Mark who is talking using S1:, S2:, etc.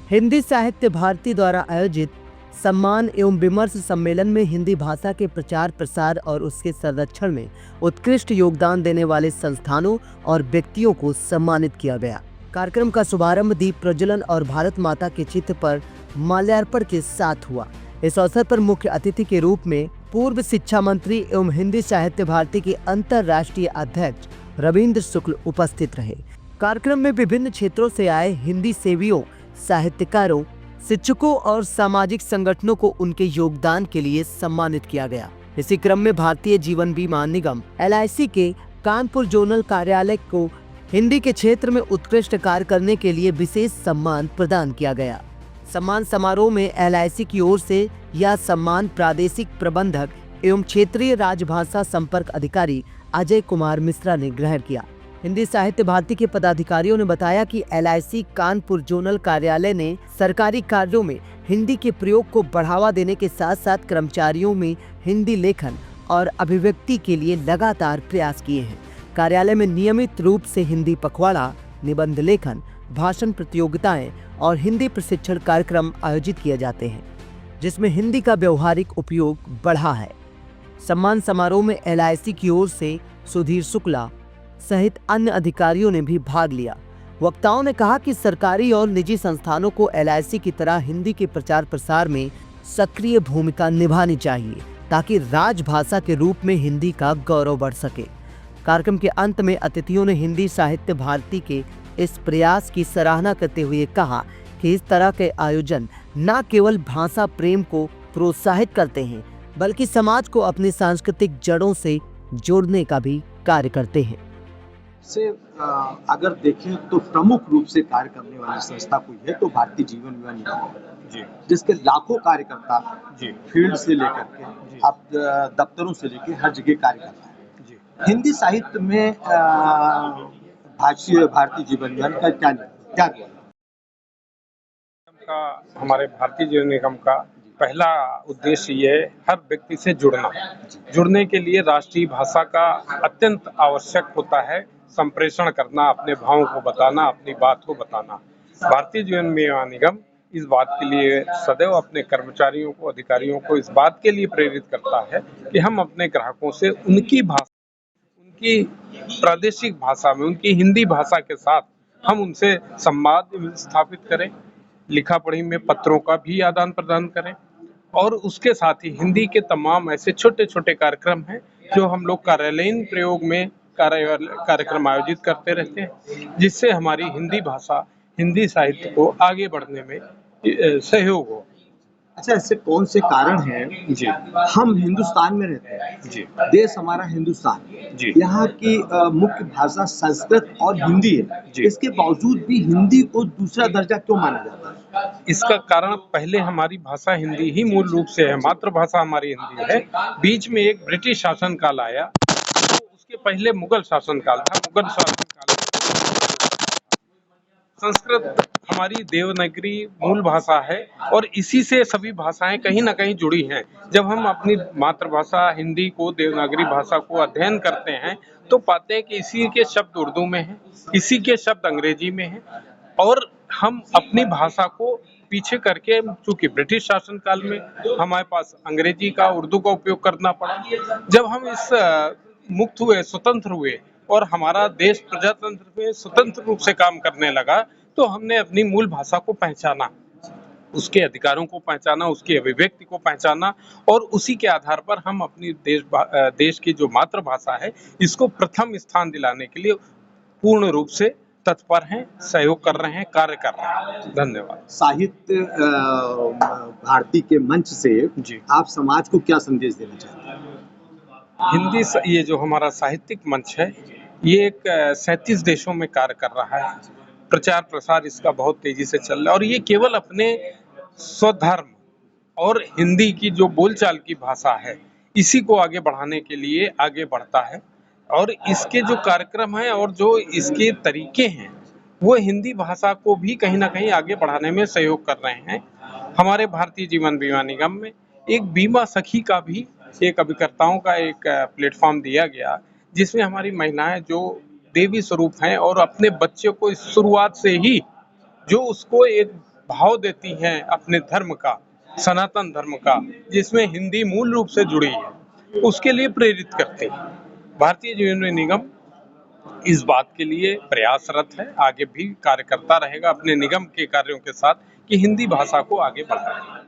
S1: हिंदी साहित्य भारती द्वारा आयोजित सम्मान एवं विमर्श सम्मेलन में हिंदी भाषा के प्रचार प्रसार और उसके संरक्षण में उत्कृष्ट योगदान देने वाले संस्थानों और व्यक्तियों को सम्मानित किया गया। कार्यक्रम का शुभारंभ दीप प्रज्वलन और भारत माता के चित्र पर माल्यार्पण के साथ हुआ। इस अवसर पर मुख्य अतिथि के रूप में पूर्व शिक्षा मंत्री एवं हिंदी साहित्य भारती के अंतर्राष्ट्रीय अध्यक्ष रविंद्र शुक्ल उपस्थित रहे। कार्यक्रम में विभिन्न क्षेत्रों से आए हिंदी सेवियों, साहित्यकारों, शिक्षकों और सामाजिक संगठनों को उनके योगदान के लिए सम्मानित किया गया। इसी क्रम में भारतीय जीवन बीमा निगम LIC के कानपुर जोनल कार्यालय को हिंदी के क्षेत्र में उत्कृष्ट कार्य करने के लिए विशेष सम्मान प्रदान किया गया। सम्मान समारोह में LIC की ओर से यह सम्मान प्रादेशिक प्रबंधक एवं क्षेत्रीय राजभाषा संपर्क अधिकारी अजय कुमार मिश्रा ने ग्रहण किया। हिंदी साहित्य भारती के पदाधिकारियों ने बताया कि LIC कानपुर जोनल कार्यालय ने सरकारी कार्यों में हिंदी के प्रयोग को बढ़ावा देने के साथ साथ कर्मचारियों में हिंदी लेखन और अभिव्यक्ति के लिए लगातार प्रयास किए हैं। कार्यालय में नियमित रूप से हिंदी पखवाड़ा, निबंध लेखन, भाषण प्रतियोगिताएं और हिंदी प्रशिक्षण कार्यक्रम आयोजित किए जाते हैं, जिसमें हिंदी का व्यवहारिक उपयोग बढ़ा है। सम्मान समारोह में LIC की ओर से सुधीर शुक्ला सहित अन्य अधिकारियों ने भी भाग लिया। वक्ताओं ने कहा कि सरकारी और निजी संस्थानों को LIC की तरह हिंदी के प्रचार प्रसार में सक्रिय भूमिका निभानी चाहिए ताकि राजभाषा के रूप में हिंदी का गौरव बढ़ सके। कार्यक्रम के अंत में अतिथियों ने हिंदी साहित्य भारती के इस प्रयास की सराहना करते हुए कहा कि इस तरह के आयोजन न केवल भाषा प्रेम को प्रोत्साहित करते हैं बल्कि समाज को अपनी सांस्कृतिक जड़ों से जोड़ने का भी कार्य करते हैं।
S2: से अगर देखें तो प्रमुख रूप से कार्य करने वाली संस्था कोई है तो भारतीय जीवन बीमा निगम जी, जिसके लाखों कार्यकर्ता जी फील्ड से लेकर के आप दफ्तरों से लेकर हर जगह कार्य करता है जी। हिंदी साहित्य में भारतीय जीवन निगम का क्या
S3: हमारे भारतीय जीवन निगम का पहला उद्देश्य ये है हर व्यक्ति से जुड़ने के लिए राष्ट्रीय भाषा का अत्यंत आवश्यक होता है। संप्रेषण करना, अपने भावों को बताना, अपनी बात को बताना। भारतीय जीवन बीमा निगम इस बात के लिए सदैव अपने कर्मचारियों को, अधिकारियों को इस बात के लिए प्रेरित करता है कि हम अपने ग्राहकों से उनकी भाषा, उनकी प्रादेशिक भाषा में, उनकी हिंदी भाषा के साथ हम उनसे संवाद स्थापित करें, लिखा पढ़ी में पत्रों का भी आदान प्रदान करें और उसके साथ ही हिंदी के तमाम ऐसे छोटे छोटे कार्यक्रम हैं जो हम लोग कार्यालयीन प्रयोग में कार्यक्रम आयोजित करते रहते हैं, जिससे हमारी हिंदी भाषा, हिंदी साहित्य को आगे बढ़ने में सहयोग हो।
S2: अच्छा, ऐसे कौन से कारण हैं जी? हम हिंदुस्तान में रहते हैं जी, देश हमारा हिंदुस्तान जी, यहाँ की मुख्य भाषा संस्कृत और हिंदी है जी। इसके बावजूद भी हिंदी को दूसरा दर्जा क्यों माना जाता है?
S3: इसका कारण पहले हमारी भाषा हिंदी ही मूल रूप से है, मातृभाषा हमारी हिंदी है। बीच में एक ब्रिटिश शासन काल आया, तो उसके पहले मुगल शासन काल था। मुगल शासन काल संस्कृत हमारी देवनागरी मूल भाषा है और इसी से सभी भाषाएं कहीं ना कहीं जुड़ी हैं। जब हम अपनी मातृभाषा हिंदी को, देवनागरी भाषा को अध्ययन करते हैं तो पाते हैं कि इसी के शब्द उर्दू में हैं, इसी के शब्द अंग्रेजी में हैं और हम अपनी भाषा को पीछे करके, चूंकि ब्रिटिश शासन काल में हमारे पास अंग्रेजी का, उर्दू का उपयोग करना पड़ा। जब हम इस मुक्त हुए, स्वतंत्र हुए और हमारा देश प्रजातंत्र में स्वतंत्र रूप से काम करने लगा तो हमने अपनी मूल भाषा को पहचाना, उसके अधिकारों को पहचाना, उसकी अभिव्यक्ति को पहचाना और उसी के आधार पर हम अपनी देश की जो मातृभाषा है इसको प्रथम स्थान दिलाने के लिए पूर्ण रूप से तत्पर हैं, सहयोग कर रहे हैं, कार्य कर रहे हैं। धन्यवाद।
S2: साहित्य भारती के मंच से जी आप समाज को क्या संदेश देना चाहते हैं?
S3: ये जो हमारा साहित्यिक मंच है ये एक 37 देशों में कार्य कर रहा है। प्रचार प्रसार इसका बहुत तेजी से चल रहा है और ये केवल अपने स्वधर्म और हिंदी की जो बोलचाल की भाषा है इसी को आगे बढ़ाने के लिए आगे बढ़ता है और इसके जो कार्यक्रम हैं और जो इसके तरीके हैं वो हिंदी भाषा को भी कहीं ना कहीं आगे बढ़ाने में सहयोग कर रहे हैं। हमारे भारतीय जीवन बीमा निगम में एक बीमा सखी का भी एक अभिकर्ताओं का एक प्लेटफॉर्म दिया गया जिसमें हमारी महिलाएं जो देवी स्वरूप हैं और अपने बच्चे को इस शुरुआत से ही जो उसको एक भाव देती हैं अपने धर्म का, सनातन धर्म का, जिसमें हिंदी मूल रूप से जुड़ी है, उसके लिए प्रेरित करते हैं। भारतीय जीवन निगम इस बात के लिए प्रयासरत है, आगे भी कार्य करता रहेगा अपने निगम के कार्यों के साथ कि हिंदी भाषा को आगे बढ़ाए।